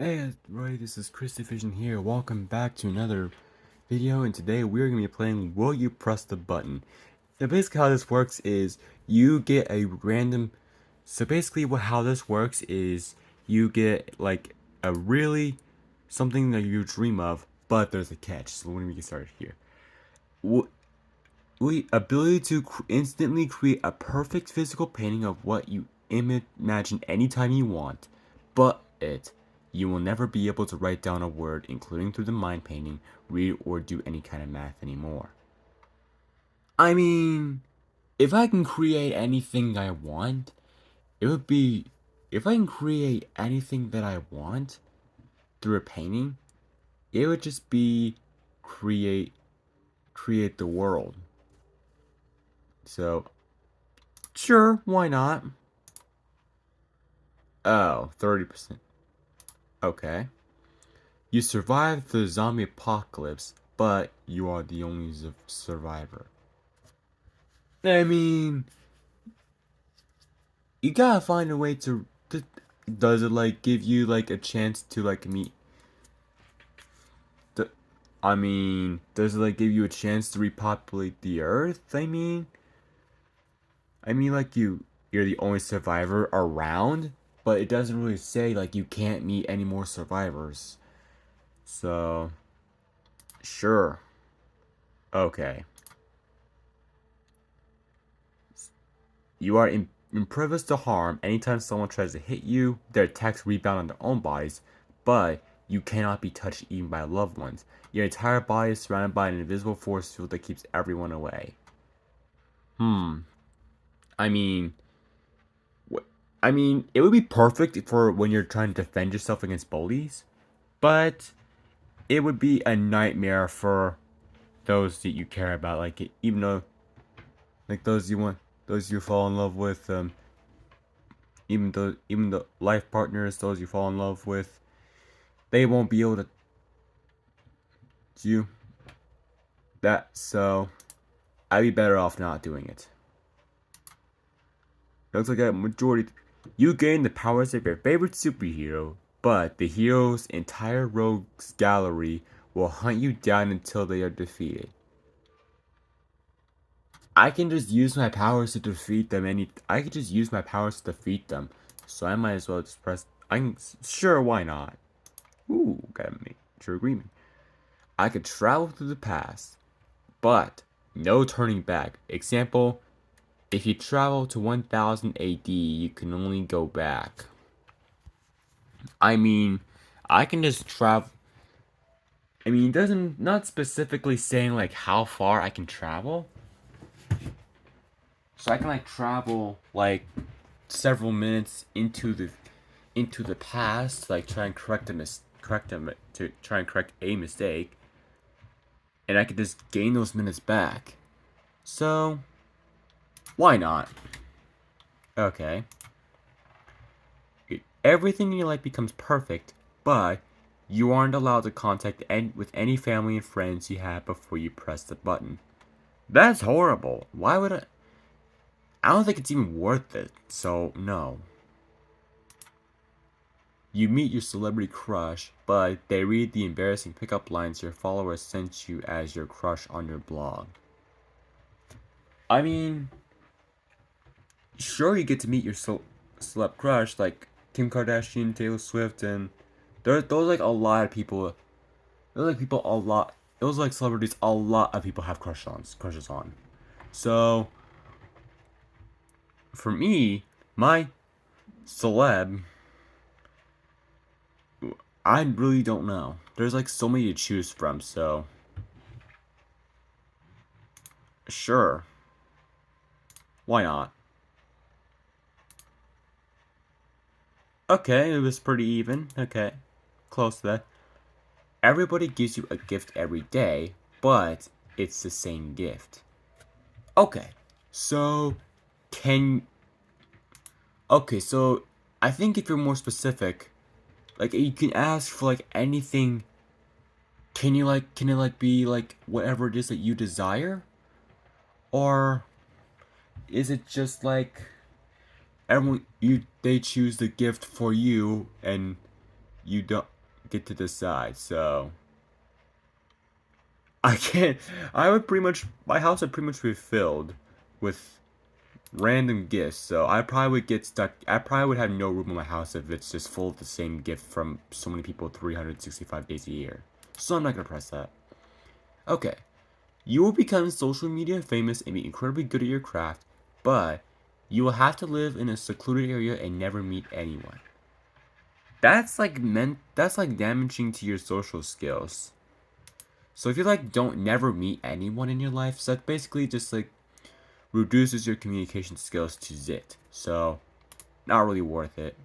Hey everybody, this is Chris Division here. Welcome back to another video, and today we're going to be playing Will You Press the Button. Now basically how this works is you get a random... So basically how this works is you get like a really something that you dream of, but there's a catch. So let me get started here. We ability to instantly create a perfect physical painting of what you imagine anytime you want, but you will never be able to write down a word, including through the mind painting, read, or do any kind of math anymore. I mean, if I can create anything I want, it would be if I can create anything that I want through a painting, it would just be create create the world. So, sure, why not? Oh, 30%. Okay. You survived the zombie apocalypse, but you are the only survivor. I mean, you gotta find a way to. Does it like give you like a chance to like meet? The, I mean, does it like give you a chance to repopulate the Earth? I mean, like you're the only survivor around, but it doesn't really say like you can't meet any more survivors. So, sure. Okay. You are impervious to harm anytime someone tries to hit you. Their attacks rebound on their own bodies, but you cannot be touched even by loved ones. Your entire body is surrounded by an invisible force field that keeps everyone away. Hmm. I mean, it would be perfect for when you're trying to defend yourself against bullies, but it would be a nightmare for those that you care about. Like, even though, like those you fall in love with, even the life partners, those you fall in love with, they won't be able to do that. So I'd be better off not doing it. Looks like a majority. You gain the powers of your favorite superhero, but the hero's entire rogues gallery will hunt you down until they are defeated. I can just use my powers to defeat them. I can just use my powers to defeat them. So I might as well just press. I'm sure. Why not? Ooh, got a major agreement. I could travel through the past, but no turning back. Example, if you travel to 1000 AD, you can only go back. I mean, I can just travel. I mean, it doesn't not specifically saying like how far I can travel. So I can like travel like several minutes into the past, like try and to try and correct a mistake, and I could just gain those minutes back. So why not? Okay. Everything in your life becomes perfect, but you aren't allowed to contact with any family and friends you had before you press the button. That's horrible. Why would I? I don't think it's even worth it, so no. You meet your celebrity crush, but they read the embarrassing pickup lines your followers sent you as your crush on your blog. I mean, sure you get to meet your celeb crush like Kim Kardashian, Taylor Swift, and those like a lot of people. Those like people a lot. Those like celebrities a lot of people have crushes on. So for me, my celeb, I really don't know. There's like so many to choose from. So sure, why not? Okay, it was pretty even. Okay, close to that. Everybody gives you a gift every day, but it's the same gift. Okay, so can okay, so I think if you're more specific, like you can ask for like anything. Can it like be like whatever it is that you desire, or is it just like everyone you they choose the gift for you and you don't get to decide. So I can't. I would pretty much. My house would pretty much be filled with random gifts. So I probably would get stuck. I probably would have no room in my house if it's just full of the same gift from so many people 365 days a year. So I'm not gonna press that. Okay. You will become social media famous and be incredibly good at your craft, but you will have to live in a secluded area and never meet anyone. That's like damaging to your social skills. So if you like don't never meet anyone in your life, so that basically just like reduces your communication skills to zit. So not really worth it.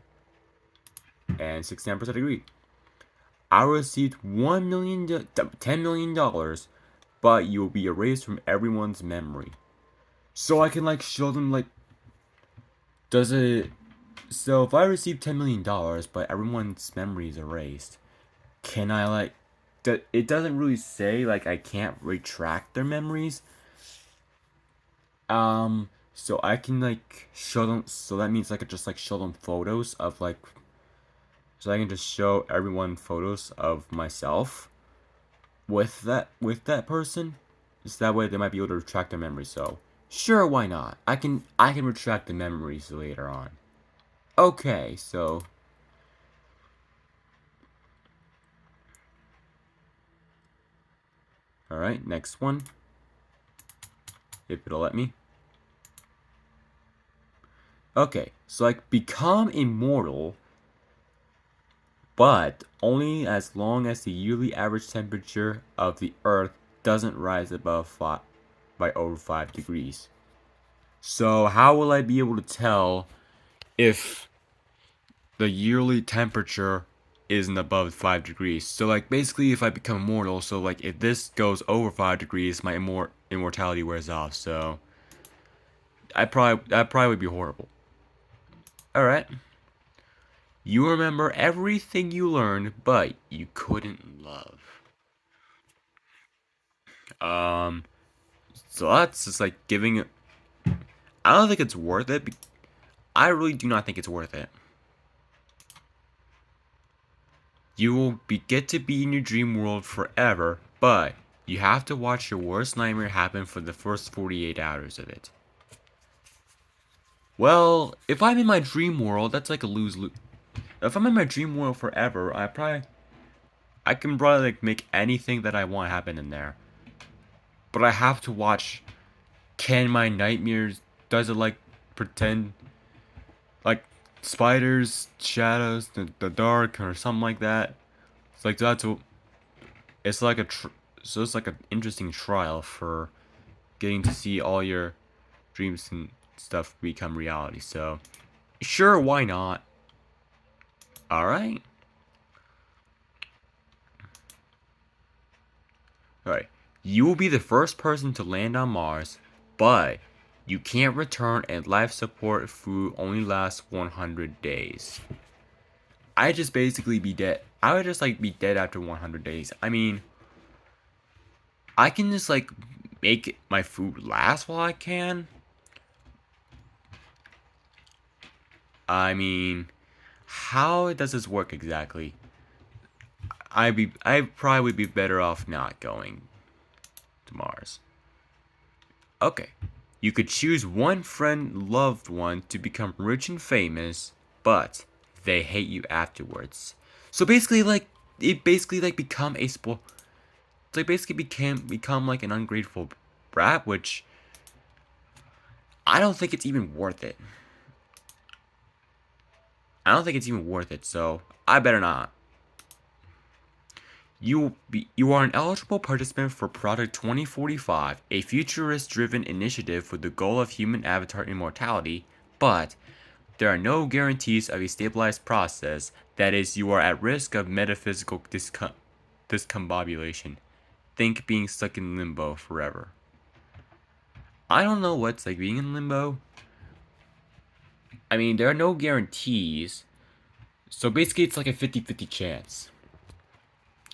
And 69% agree. I received $10 million, but you will be erased from everyone's memory. So I can like show them like, does it? So if I receive $10 million, but everyone's memory is erased, can I like? It doesn't really say like I can't retract their memories. So I can like show them. So that means I could just like show them photos of like. So I can just show everyone photos of myself with that person. So that way they might be able to retract their memories. So sure, why not? I can retract the memories later on. Okay, so all right, next one. If it'll let me. Okay, so like become immortal, but only as long as the yearly average temperature of the Earth doesn't rise above by over 5 degrees. So how will I be able to tell if the yearly temperature isn't above 5 degrees? So like basically if I become immortal, so like if this goes over 5 degrees, my immortality wears off. So that probably would be horrible. All right. You remember everything you learned, but you couldn't love. Um, so that's just like giving it. I don't think it's worth it. I really do not think it's worth it. You will get to be in your dream world forever, but you have to watch your worst nightmare happen for the first 48 hours of it. Well, if I'm in my dream world, that's like a lose-lose. If I'm in my dream world forever, I can probably like make anything that I want happen in there. But I have to watch. Can my nightmares? Does it like pretend like spiders, shadows, the dark, or something like that? It's like that's a. It's like so it's like an interesting trial for getting to see all your dreams and stuff become reality. So sure, why not? All right. Alright, you will be the first person to land on Mars, but you can't return and life support food only lasts 100 days. I just basically be dead. I would just like be dead after 100 days. I mean, I can just like make my food last while I can. I mean, how does this work exactly? I probably would be better off not going to Mars. Okay. You could choose one friend, loved one to become rich and famous, but they hate you afterwards. So basically, like it basically like become a spoil. It's like basically become like an ungrateful brat, which I don't think it's even worth it. I don't think it's even worth it. So I better not. You are an eligible participant for Project 2045, a futurist-driven initiative with the goal of human avatar immortality, but there are no guarantees of a stabilized process. That is, you are at risk of metaphysical discombobulation. Think being stuck in limbo forever. I don't know what's like being in limbo. I mean, there are no guarantees. So basically, it's like a 50-50 chance.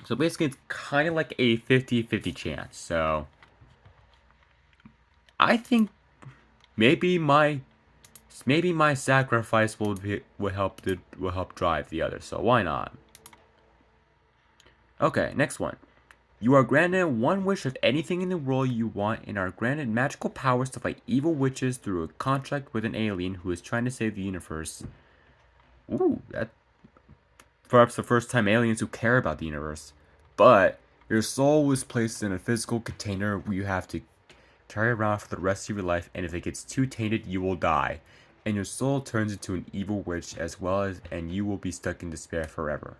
So basically, it's kind of like a 50-50 chance. So I think maybe my sacrifice will help drive the other. So why not? Okay, next one. You are granted one wish of anything in the world you want and are granted magical powers to fight evil witches through a contract with an alien who is trying to save the universe. Ooh, that perhaps the first time aliens who care about the universe. But your soul was placed in a physical container where you have to carry around for the rest of your life, and if it gets too tainted, you will die. And your soul turns into an evil witch and you will be stuck in despair forever.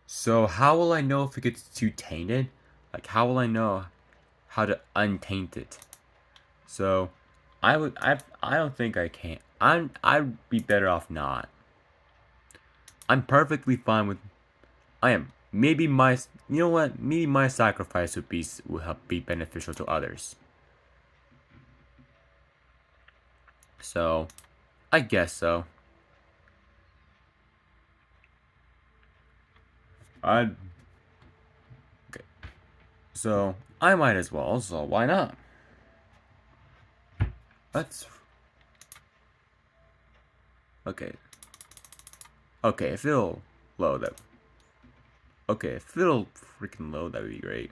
So how will I know if it gets too tainted? Like how will I know how to untaint it? So I don't think I can. I'd be better off not. I'm perfectly fine with I am. Maybe my you know what? Maybe my sacrifice would help be beneficial to others. So, I guess so. I okay. So I might as well. So why not? Let's. Okay. Okay. If it'll load up. Okay. If it'll freaking load, that would be great.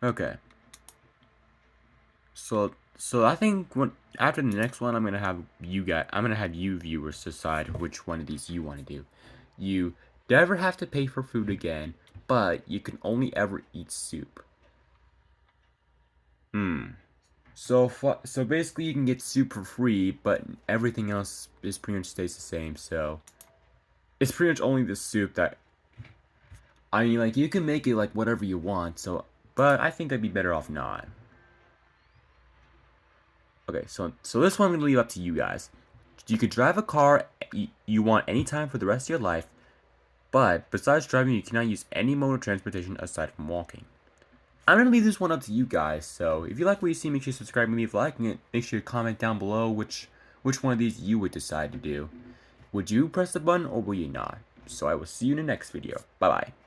Okay. So I think after the next one, I'm gonna have you viewers decide which one of these you want to do. You never have to pay for food again, but you can only ever eat soup. Hmm. So basically, you can get soup for free, but everything else is pretty much stays the same. So it's pretty much only the soup that I mean, like you can make it like whatever you want. So, but I think I'd be better off not. Okay, so this one I'm gonna leave up to you guys. You could drive a car you want anytime for the rest of your life, but besides driving, you cannot use any mode of transportation aside from walking. I'm gonna leave this one up to you guys. So if you like what you see, make sure you subscribe and leave a like, and make sure you comment down below which one of these you would decide to do. Would you press the button or will you not? So I will see you in the next video. Bye bye.